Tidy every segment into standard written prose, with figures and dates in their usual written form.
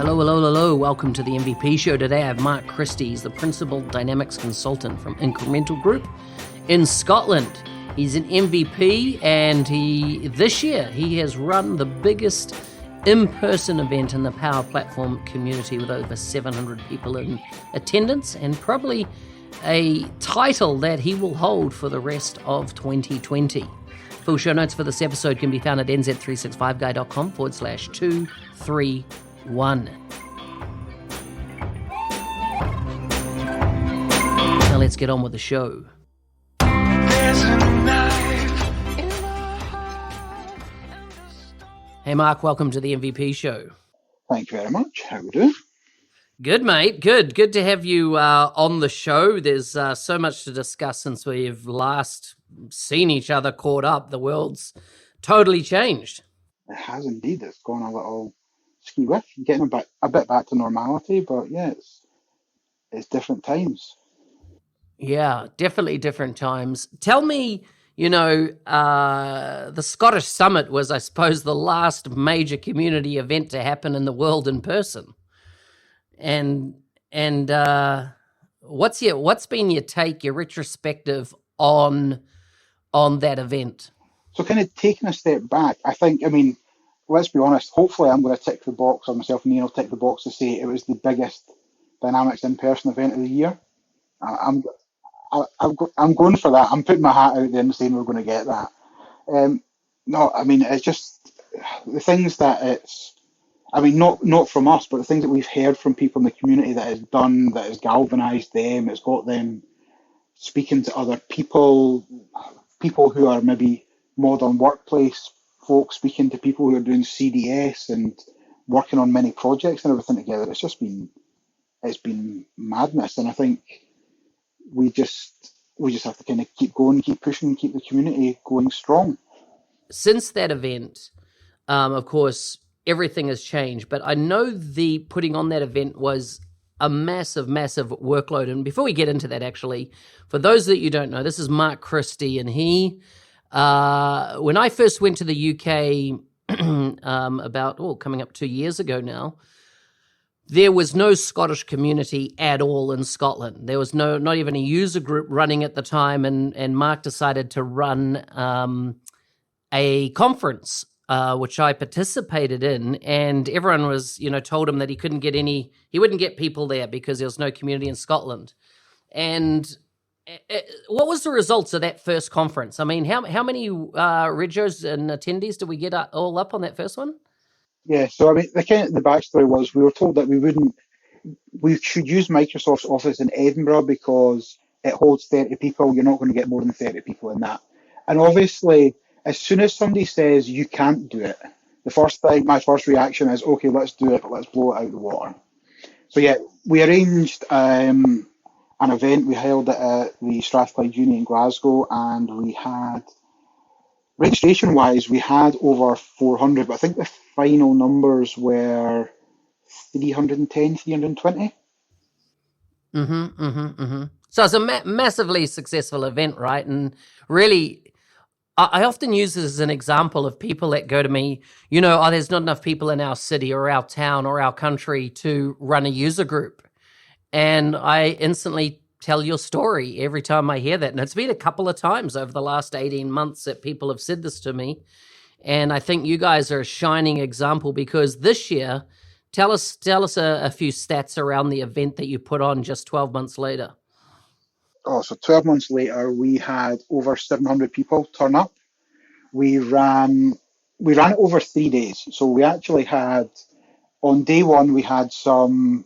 Hello, hello, hello. Welcome to the MVP show. Today I have Mark Christie. He's the Principal Dynamics Consultant from Incremental Group in Scotland. He's an MVP, and this year he has run the biggest in-person event in the Power Platform community with over 700 people in attendance, and probably a title that he will hold for the rest of 2020. Full show notes for this episode can be found at nz365guy.com/231. Now let's get on with the show. Hey Mark, welcome to the MVP show. Thank you very much. How are we doing? Good, mate. Good to have you on the show. There's so much to discuss since we've last seen each other caught up. The world's totally changed. It has indeed. It's gone a little ski-wick, getting a bit back to normality, but yeah, it's different times. Yeah, definitely different times. Tell me, the Scottish Summit was, I suppose, the last major community event to happen in the world in person. And what's been your take, your retrospective on that event? So kind of taking a step back, let's be honest, hopefully I'm going to tick the box, or myself and Ian will tick the box to say it was the biggest Dynamics in-person event of the year. I'm going for that. I'm putting my hat out there and saying we're going to get that. It's just the things that not from us, but the things that we've heard from people in the community that has galvanised them, it's got them speaking to other people who are maybe modern workplace folks, speaking to people who are doing CDS and working on many projects and everything together. It's been madness, and I think we just have to kind of keep going, keep pushing, keep the community going strong. Since that event, of course, everything has changed, but I know the putting on that event was a massive, massive workload. And before we get into that, actually, for those that you don't know, this is Mark Christie, and he, when I first went to the UK coming up 2 years ago now, there was no Scottish community at all in Scotland. There was not even a user group running at the time, and Mark decided to run a conference, which I participated in, and everyone was, told him that he wouldn't get people there because there was no community in Scotland. And what was the results of that first conference? I mean, how many regos and attendees did we get all up on that first one? Yeah, so the backstory was we were told that we should use Microsoft's office in Edinburgh because it holds 30 people. You're not going to get more than 30 people in that. And obviously, as soon as somebody says you can't do it, my first reaction is, okay, let's do it, but let's blow it out of the water. So yeah, we arranged an event. We held it at the Strathclyde Uni in Glasgow, and we had, registration-wise, we had over 400, but I think the final numbers were 310, 320. So it's a massively successful event, right? And really, I often use this as an example of people that go to me, there's not enough people in our city or our town or our country to run a user group. And I instantly tell your story every time I hear that. And it's been a couple of times over the last 18 months that people have said this to me. And I think you guys are a shining example, because this year, tell us a few stats around the event that you put on just 12 months later. Oh, so 12 months later, we had over 700 people turn up. We ran it over 3 days. So we actually had, on day one, we had some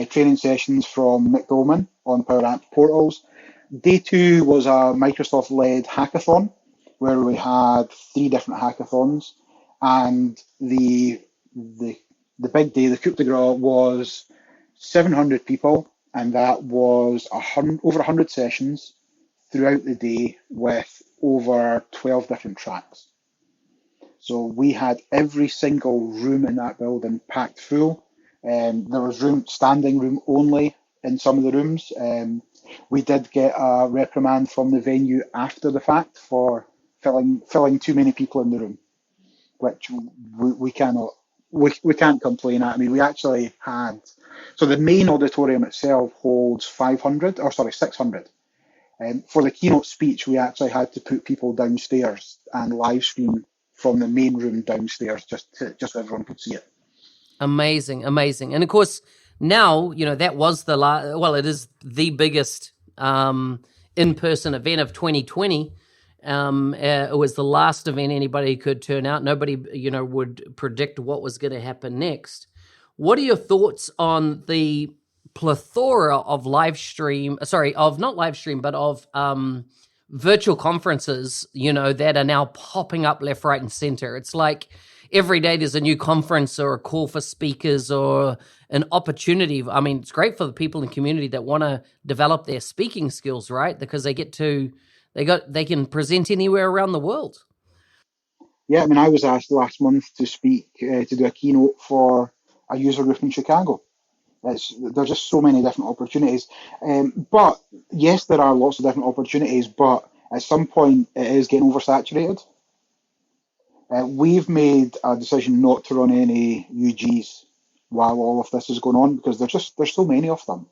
training sessions from Nick Dolman on Power Apps portals. Day two was a Microsoft-led hackathon, where we had 3 different hackathons. And the big day, the coup de grace, was 700 people. And that was over 100 sessions throughout the day with over 12 different tracks. So we had every single room in that building packed full. There was standing room only in some of the rooms. We did get a reprimand from the venue after the fact for filling too many people in the room, which we cannot we can't complain. I mean, we actually had, so the main auditorium itself holds 500, or sorry, 600. For the keynote speech, we actually had to put people downstairs and live stream from the main room downstairs just so everyone could see it. Amazing, amazing. And of course, now, that was it is the biggest in-person event of 2020. It was the last event anybody could turn out. Nobody, would predict what was going to happen next. What are your thoughts on the plethora of virtual conferences, that are now popping up left, right, and center? It's like every day there's a new conference or a call for speakers or an opportunity. I mean, it's great for the people in the community that want to develop their speaking skills, right? Because they can present anywhere around the world. Yeah, I mean, I was asked last month to speak, to do a keynote for a user group in Chicago. There's just so many different opportunities. But yes, there are lots of different opportunities, but at some point it is getting oversaturated. We've made a decision not to run any UGs while all of this is going on because there's so many of them.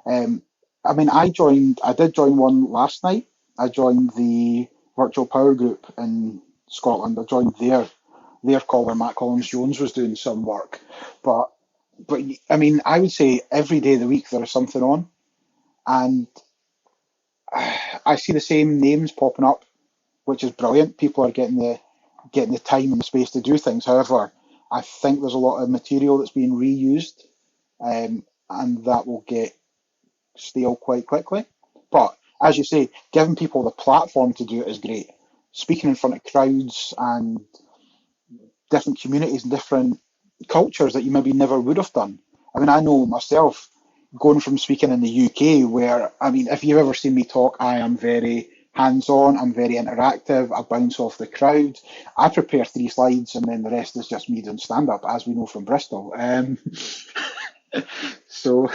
I mean, I did join one last night. I joined the Virtual Power Group in Scotland. I joined their caller, Matt Collins-Jones, was doing some work. But I mean, I would say every day of the week there is something on, and I see the same names popping up, which is brilliant. People are getting the time and the space to do things. However, I think there's a lot of material that's being reused, and that will get stale quite quickly. But as you say, giving people the platform to do it is great. Speaking in front of crowds and different communities and different cultures that you maybe never would have done. I mean, I know myself going from speaking in the UK where, I mean, if you've ever seen me talk, I am very hands-on, I'm very interactive, I bounce off the crowd. I prepare 3 slides and then the rest is just me doing stand-up, as we know from Bristol. So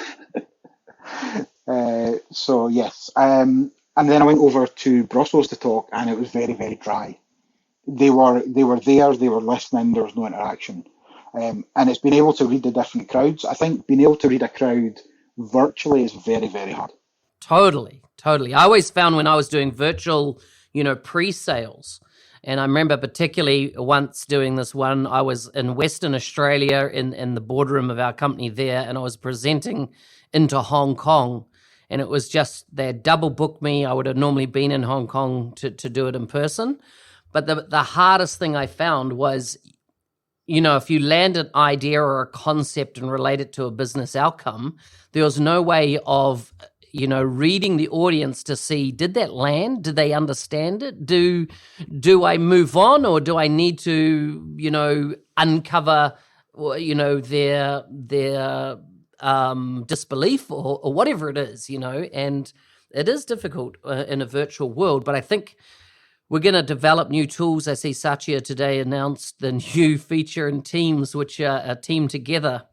yes. And then I went over to Brussels to talk and it was very, very dry. They were there, they were listening, there was no interaction. And it's being able to read the different crowds. I think being able to read a crowd virtually is very, very hard. Totally. I always found when I was doing virtual, pre-sales, and I remember particularly once doing this one, I was in Western Australia in the boardroom of our company there, and I was presenting into Hong Kong, and it was just, they double booked me. I would have normally been in Hong Kong to do it in person. But the hardest thing I found was, if you land an idea or a concept and relate it to a business outcome, there was no way of, reading the audience to see, did that land? Did they understand it? Do I move on, or do I need to, uncover, their disbelief or whatever it is, and it is difficult in a virtual world. But I think we're going to develop new tools. I see Satya today announced the new feature in Teams, which are a team together,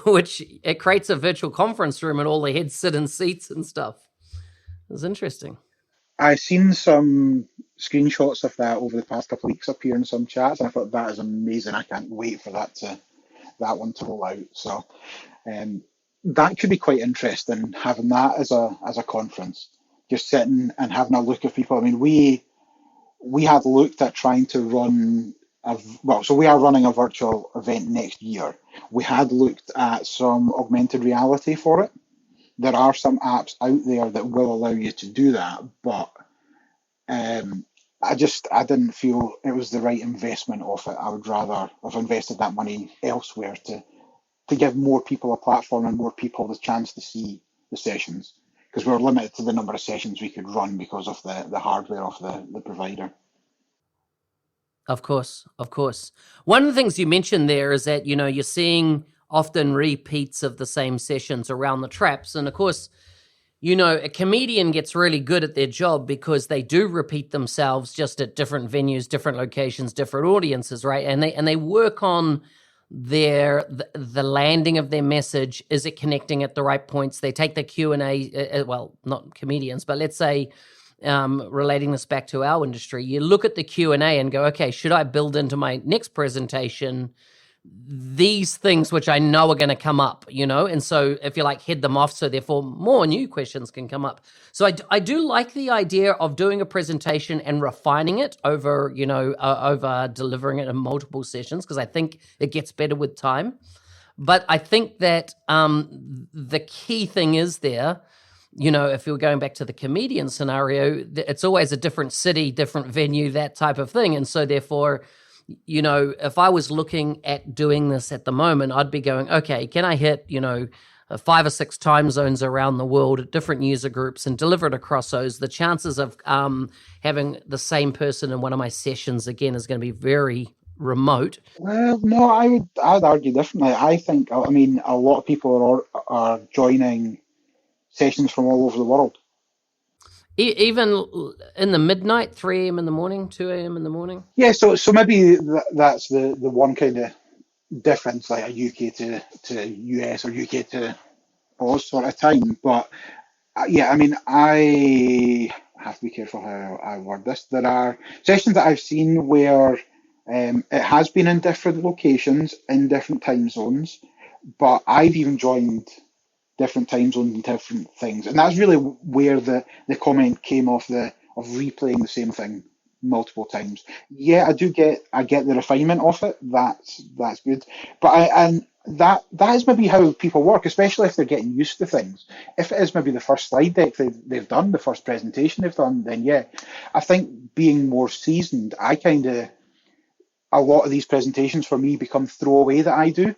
which it creates a virtual conference room and all the heads sit in seats and stuff. It's interesting. I've seen some screenshots of that over the past couple of weeks appear in some chats, and I thought that is amazing. I can't wait for that one to roll out. So that could be quite interesting, having that as a conference, just sitting and having a look at people. I mean, we had looked at trying to run so we are running a virtual event next year. We had looked at some augmented reality for it. There are some apps out there that will allow you to do that, but I didn't feel it was the right investment of it. I would rather have invested that money elsewhere to give more people a platform and more people the chance to see the sessions, because we were limited to the number of sessions we could run because of the hardware of the provider. Of course. One of the things you mentioned there is that, you're seeing often repeats of the same sessions around the traps. And of course, a comedian gets really good at their job because they do repeat themselves just at different venues, different locations, different audiences, right? And they work on the landing of their message. Is it connecting at the right points? They take the Q&A, well, not comedians, but let's say, relating this back to our industry, you look at the Q&A and go, okay, should I build into my next presentation these things which I know are going to come up, and so if you like head them off, so therefore more new questions can come up. So I do like the idea of doing a presentation and refining it over, over delivering it in multiple sessions, because I think it gets better with time. But I think that the key thing is there, if you're going back to the comedian scenario, it's always a different city, different venue, that type of thing. And so therefore, if I was looking at doing this at the moment, I'd be going, okay, can I hit, 5 or 6 time zones around the world at different user groups and deliver it across those? The chances of having the same person in one of my sessions again is going to be very remote. Well, no, I'd argue differently. I mean, a lot of people are joining sessions from all over the world. Even in the midnight, 3 a.m. in the morning, 2 a.m. in the morning? Yeah, so maybe that's the one kind of difference, like a UK to US or UK to Oz sort of time. But yeah, I mean, I have to be careful how I word this. There are sessions that I've seen where it has been in different locations, in different time zones, but I've even joined different time zones and different things. And that's really where the comment came off of replaying the same thing multiple times. Yeah, I get the refinement of it. That's good. But that is maybe how people work, especially if they're getting used to things. If it is maybe the first slide deck they've done, the first presentation they've done, then yeah. I think being more seasoned, a lot of these presentations for me become throwaway that I do.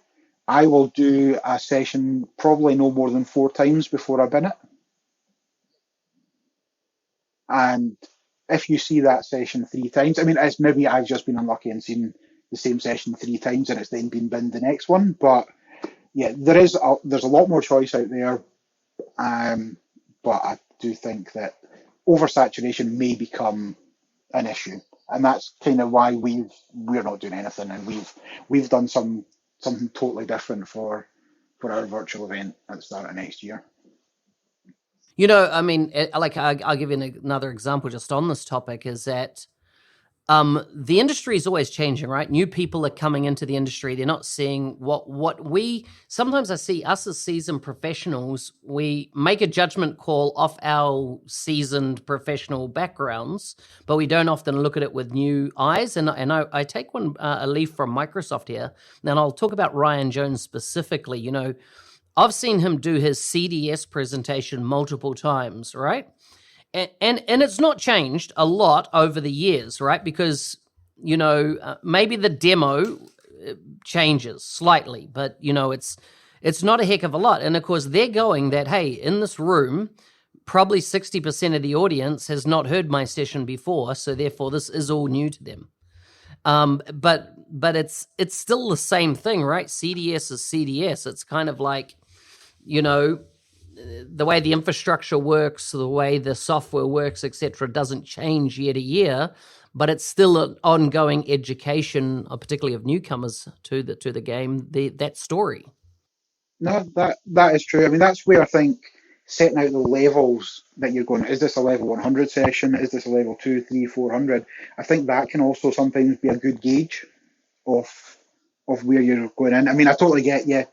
I will do a session probably no more than 4 times before I bin it. And if you see that session 3 times, I mean, it's maybe I've just been unlucky and seen the same session 3 times and it's then been binned the next one. But yeah, there's a lot more choice out there. But I do think that oversaturation may become an issue. And that's kind of why we're not doing anything, and we've done something totally different for our virtual event at the start of next year. I mean, I'll give you another example just on this topic, is that the industry is always changing, right? New people are coming into the industry. They're not seeing sometimes I see us as seasoned professionals, we make a judgment call off our seasoned professional backgrounds, but we don't often look at it with new eyes. And I take a leaf from Microsoft here, and I'll talk about Ryan Jones specifically. I've seen him do his CDS presentation multiple times, right? And it's not changed a lot over the years, right? Because, maybe the demo changes slightly, but, it's not a heck of a lot. And of course, they're going that, hey, in this room, probably 60% of the audience has not heard my session before, so therefore this is all new to them. But it's still the same thing, right? CDS is CDS. It's kind of like, the way the infrastructure works, the way the software works, etc., doesn't change year to year, but it's still an ongoing education, particularly of newcomers to the game. That story. No, that is true. I mean, that's where I think setting out the levels that you're going. Is this a level 100 session? Is this a level 2, 3, 400? I think that can also sometimes be a good gauge of where you're going in. I mean, I totally get you.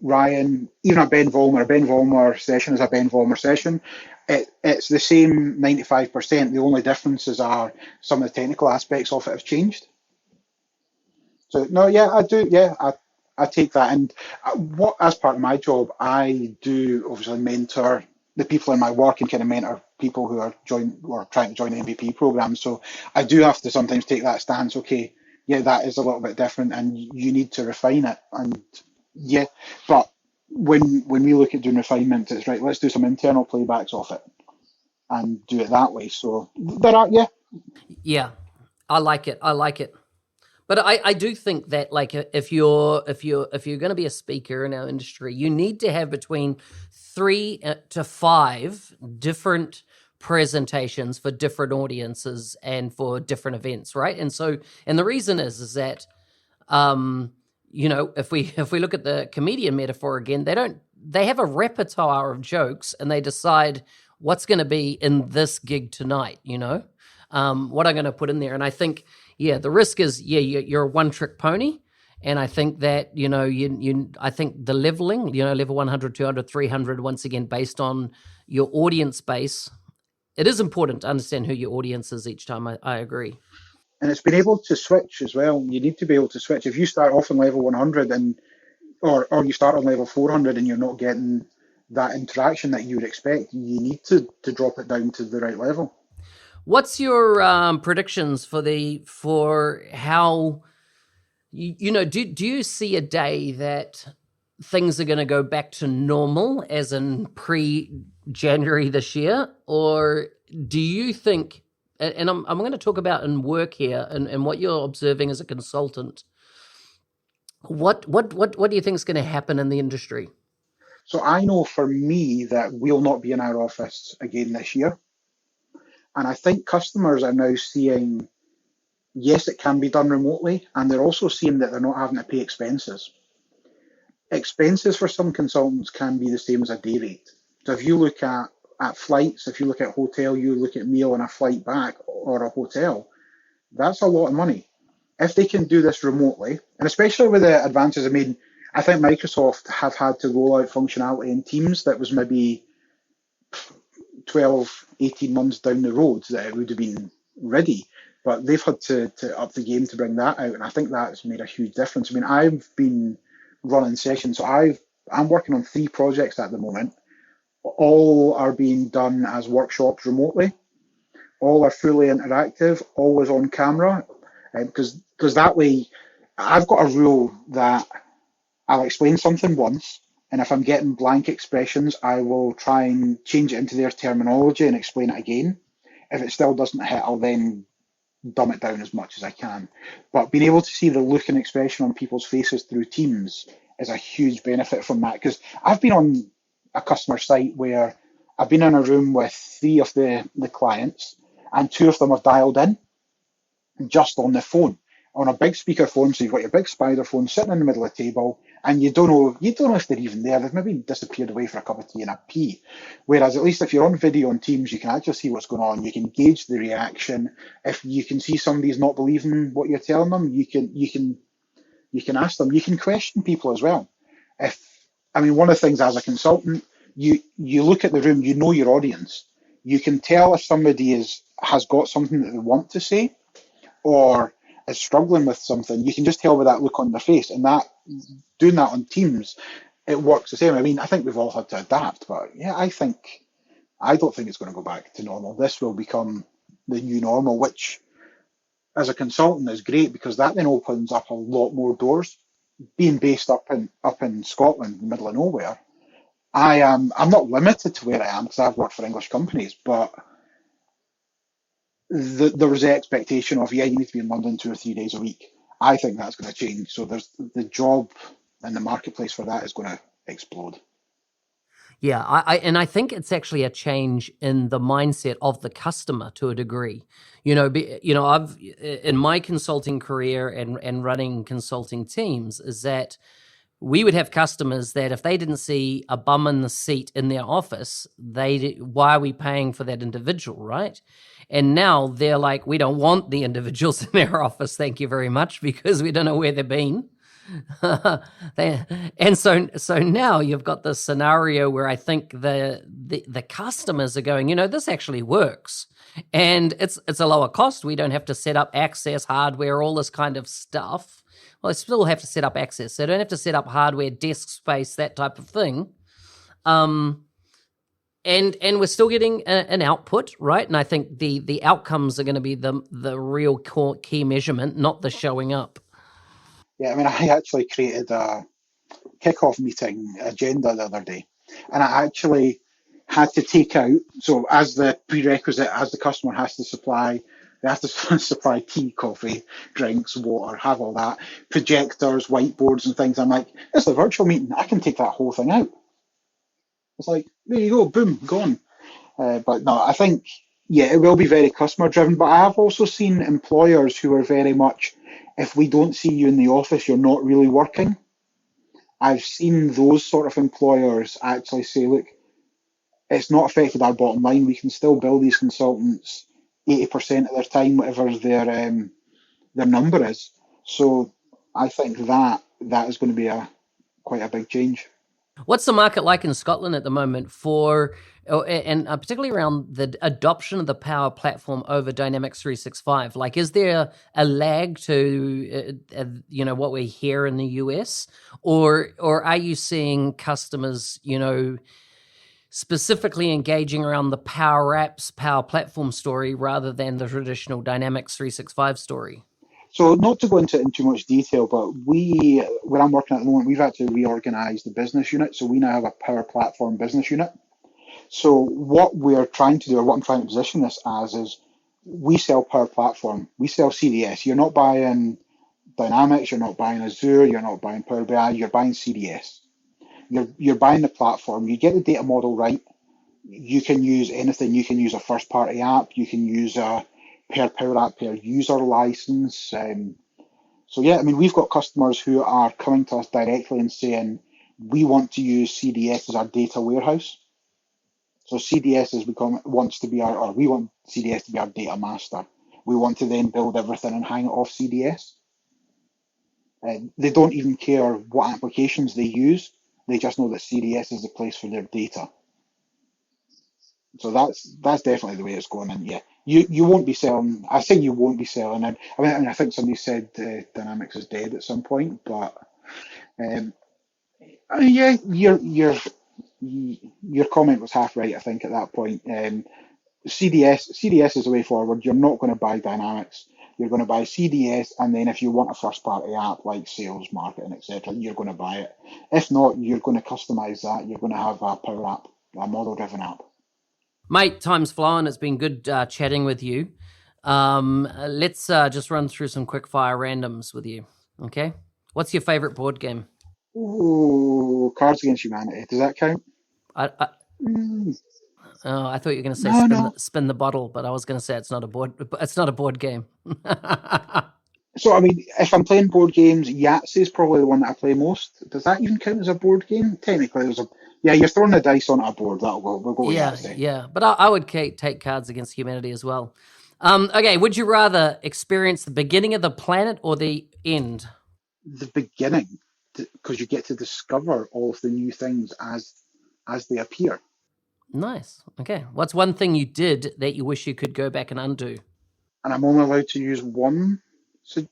Ryan, even a Ben Vollmer session is a Ben Vollmer session. It's the same 95%. The only differences are some of the technical aspects of it have changed. So no, yeah, I do. Yeah, I take that. And as part of my job, I do obviously mentor the people in my work and kind of mentor people who are trying to join the MVP program. So I do have to sometimes take that stance. Okay, yeah, that is a little bit different, and you need to refine it. And yeah, but when we look at doing refinement, it's right. Let's do some internal playbacks of it and do it that way. So there are, yeah, I like it. But I do think that, like, if you're going to be a speaker in our industry, you need to have between 3 to 5 different presentations for different audiences and for different events, right? And the reason is that if we look at the comedian metaphor again, they have a repertoire of jokes and they decide what's going to be in this gig tonight, what I'm going to put in there. And I think, yeah, the risk is, you're a one-trick pony, And I think that, I think the leveling, level 100, 200, 300, once again, based on your audience base, it is important to understand who your audience is each time. I agree. And it's been able to switch as well. You need to be able to switch. If you start off on level 100 or you start on level 400 and you're not getting that interaction that you would expect, you need to drop it down to the right level. What's your predictions for how do you see a day that things are going to go back to normal, as in pre-January this year, or do you think? And I'm going to talk about in work here and what you're observing as a consultant. What do you think is going to happen in the industry? So I know for me that we'll not be in our office again this year. And I think customers are now seeing, yes, it can be done remotely, and they're also seeing that they're not having to pay expenses. Expenses for some consultants can be the same as a day rate. So if you look at flights, if you look at hotel, you look at meal and a flight back or a hotel, that's a lot of money. If they can do this remotely, and especially with the advances, I mean, I think Microsoft have had to roll out functionality in Teams that was maybe 12, 18 months down the road that it would have been ready. But they've had to up the game to bring that out, and I think that's made a huge difference. I mean, I've been running sessions, so I'm working on 3 projects at the moment. All are being done as workshops remotely. All are fully interactive, always on camera, because that way, I've got a rule that I'll explain something once, and if I'm getting blank expressions, I will try and change it into their terminology and explain it again. If it still doesn't hit, I'll then dumb it down as much as I can. But being able to see the look and expression on people's faces through Teams is a huge benefit from that. Because I've been on a customer site where I've been in a room with 3 of the clients, and 2 of them have dialed in just on the phone, on a big speaker phone. So you've got your big spider phone sitting in the middle of the table, and you don't know if they're even there. They've maybe disappeared away for a cup of tea and a pee. Whereas at least if you're on video on Teams, you can actually see what's going on. You can gauge the reaction. If you can see somebody's not believing what you're telling them, you can ask them. You can question people as well. One of the things as a consultant, you look at the room, you know your audience. You can tell if somebody has got something that they want to say, or is struggling with something. You can just tell with that look on their face, and that doing that on Teams, it works the same. I mean, I think we've all had to adapt, but yeah, I don't think it's going to go back to normal. This will become the new normal, which as a consultant is great because that then opens up a lot more doors. Being based up in Scotland, middle of nowhere, I'm not limited to where I am because I've worked for English companies, but there was the expectation of, yeah, you need to be in London 2 or 3 days a week. I think that's going to change. So there's the job and the marketplace for that is going to explode. Yeah, I think it's actually a change in the mindset of the customer to a degree. I've in my consulting career and running consulting teams is that we would have customers that if they didn't see a bum in the seat in their office, why are we paying for that individual, right? And now they're like, we don't want the individuals in their office, thank you very much, because we don't know where they've been. And so now you've got this scenario where I think the customers are going, this actually works, and it's a lower cost. We don't have to set up access, hardware, all this kind of stuff. Well, I still have to set up access. So I don't have to set up hardware, desk space, that type of thing. And we're still getting an output, right? And I think the outcomes are going to be the real key measurement, not the showing up. Yeah, I actually created a Kickoff meeting agenda the other day, and I actually had to take out, so as the prerequisite, as the customer has to supply, they have to supply tea, coffee, drinks, water, have all that, projectors, whiteboards and things. I'm like, it's a virtual meeting, I can take that whole thing out. It's like, there you go, boom, gone. But no, I think, yeah, it will be very customer driven, but I've also seen employers who are very much, if we don't see you in the office, you're not really working. I've seen those sort of employers actually say, look, it's not affected our bottom line. We can still bill these consultants 80% of their time, whatever their number is. So I think that is going to be a quite a big change. What's the market like in Scotland at the moment for, and particularly around the adoption of the Power Platform over Dynamics 365? Like, is there a lag to, what we hear in the US, or are you seeing customers, specifically engaging around the Power Apps, Power Platform story rather than the traditional Dynamics 365 story? So not to go into it in too much detail, but where I'm working at the moment, we've actually reorganized the business unit. So we now have a Power Platform business unit. So what we're trying to do, or what I'm trying to position this as, is we sell Power Platform, we sell CDS. You're not buying Dynamics, you're not buying Azure, you're not buying Power BI, you're buying CDS. You're buying the platform. You get the data model right. You can use anything. You can use a first party app. You can use a per Power App per user license. So yeah, I mean, we've got customers who are coming to us directly and saying, we want to use CDS as our data warehouse. So CDS wants to be or we want CDS to be our data master. We want to then build everything and hang it off CDS. They don't even care what applications they use. They just know that CDS is the place for their data. So that's definitely the way it's going. And yeah, you won't be selling. I say you won't be selling. And I think somebody said Dynamics is dead at some point, but um, yeah, your comment was half right. I think at that point, CDS is the way forward. You're not going to buy Dynamics. You're going to buy CDS, and then if you want a first-party app like sales, marketing, etc., you're going to buy it. If not, you're going to customize that. You're going to have a Power App, a model-driven app. Mate, time's flying. It's been good chatting with you. Let's just run through some quick fire randoms with you. Okay. What's your favorite board game? Ooh, Cards Against Humanity. Does that count? I Mm, I thought you were going to say no, no. spin the bottle, but I was going to say it's not a board. It's not a board game. So, I mean, if I'm playing board games, Yahtzee is probably the one that I play most. Does that even count as a board game? Technically, yeah, you're throwing the dice on a board. We'll go with Yeah, Yahtzee. yeah. But I would take Cards Against Humanity as well. Okay. Would you rather experience the beginning of the planet or the end? The beginning, because you get to discover all of the new things as they appear. Nice. Okay. What's one thing you did that you wish you could go back and undo? And I'm only allowed to use one thing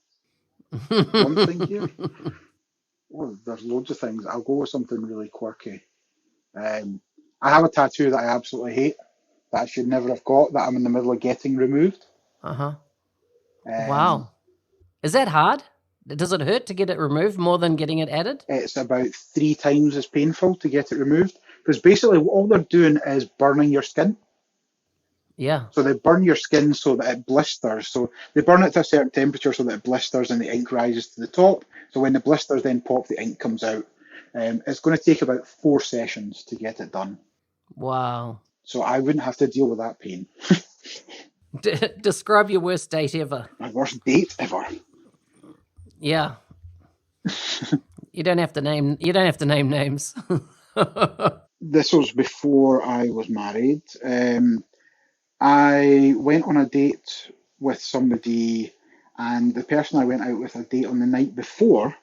here. Well, there's loads of things. I'll go with something really quirky. Um, I have a tattoo that I absolutely hate, that I should never have got, that I'm in the middle of getting removed. Uh-huh. Um, Wow. Is that hard? Does it hurt to get it removed more than getting it added? it's about 3 times as painful to get it removed, because basically all they're doing is burning your skin. Yeah. So they burn your skin so that it blisters. So they burn it to a certain temperature so that it blisters and the ink rises to the top. So when the blisters then pop, the ink comes out. It's going to take about 4 sessions to get it done. Wow. So I wouldn't have to deal with that pain. Describe your worst date ever. My worst date ever. Yeah. You don't have to name names. This was before I was married. I went on a date with somebody, and the person I went out with a date on the night before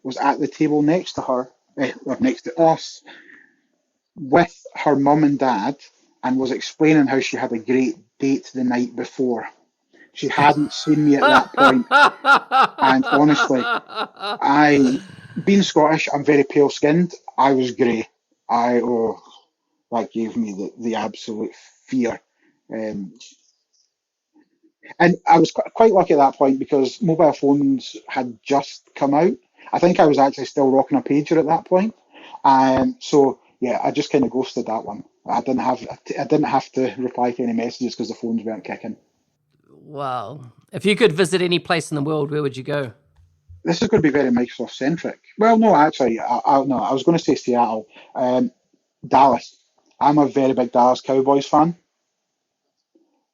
was at the table next to her, or next to us, with her mum and dad, and was explaining how she had a great date the night before. She hadn't seen me at that point, and honestly, being Scottish, I'm very pale skinned. I was grey. That gave me the absolute fear. Um, and I was quite lucky at that point because mobile phones had just come out. I think I was actually still rocking a pager at that point. So yeah, I just kind of ghosted that one. I didn't have to reply to any messages because the phones weren't kicking. Wow. If you could visit any place in the world, where would you go? This is going to be very Microsoft centric. Well, no, actually, no, I was going to say Seattle, Dallas. I'm a very big Dallas Cowboys fan.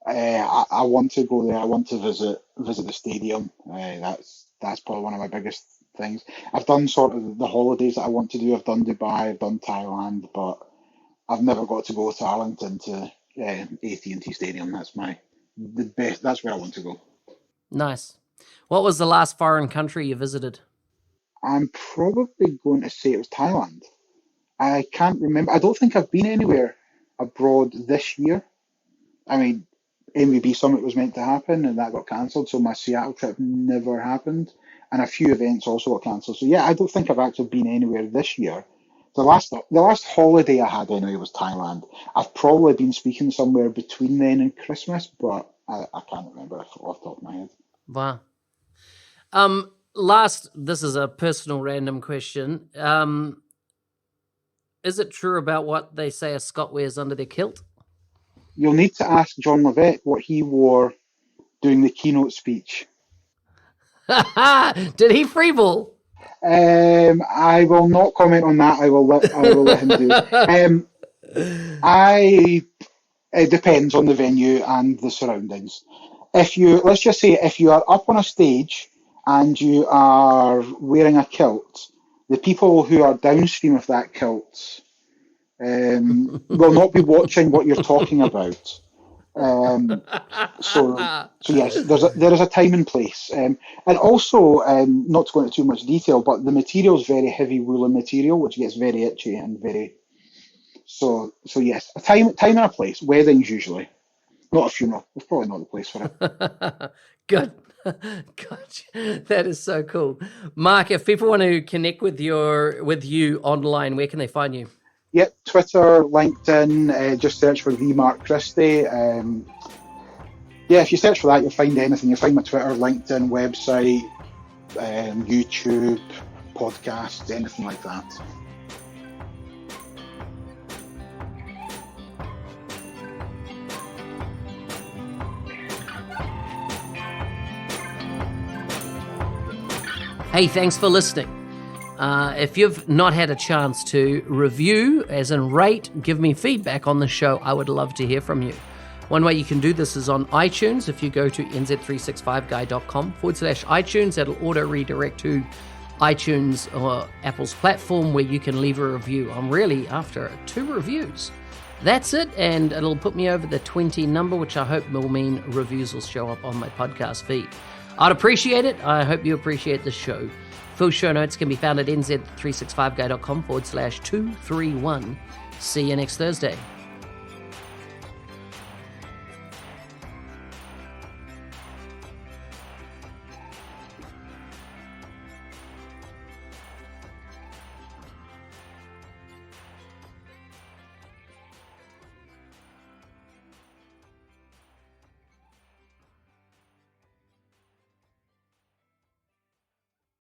I want to go there. I want to visit the stadium. That's probably one of my biggest things. I've done sort of the holidays that I want to do. I've done Dubai, I've done Thailand, but I've never got to go to Arlington to AT&T Stadium. The best. That's where I want to go. Nice. What was the last foreign country you visited? I'm probably going to say it was Thailand. I can't remember. I don't think I've been anywhere abroad this year. I mean, MVB Summit was meant to happen and that got cancelled, so my Seattle trip never happened. And a few events also got cancelled. So yeah, I don't think I've actually been anywhere this year. The last holiday I had anyway was Thailand. I've probably been speaking somewhere between then and Christmas, but I can't remember off the top of my head. Wow. This is a personal random question. Is it true about what they say a Scot wears under their kilt? You'll need to ask John Levett what he wore doing the keynote speech. Did he freeball? I will not comment on that. I will let him do. It depends on the venue and the surroundings. Let's just say, if you are up on a stage and you are wearing a kilt, the people who are downstream of that kilt will not be watching what you're talking about. So yes, there is a time and place, and also not to go into too much detail, but the material is very heavy woolen material, which gets very itchy and very. So yes, a time and a place. Weddings usually, not a funeral. It's probably not the place for it. Good. Gotcha. That is so cool. Mark, if people want to connect with you online, where can they find you? Yep, Twitter, LinkedIn, just search for the Mark Christie. If you search for that, you'll find anything. You'll find my Twitter, LinkedIn, website, YouTube, podcasts, anything like that. Hey, thanks for listening. If you've not had a chance to review, as in rate, give me feedback on the show, I would love to hear from you. One way you can do this is on iTunes. If you go to nz365guy.com/iTunes, that'll auto redirect to iTunes or Apple's platform where you can leave a review. I'm really after 2 reviews. That's it, and it'll put me over the 20 number, which I hope will mean reviews will show up on my podcast feed. I'd appreciate it. I hope you appreciate the show. Full show notes can be found at nz365guy.com/231. See you next Thursday.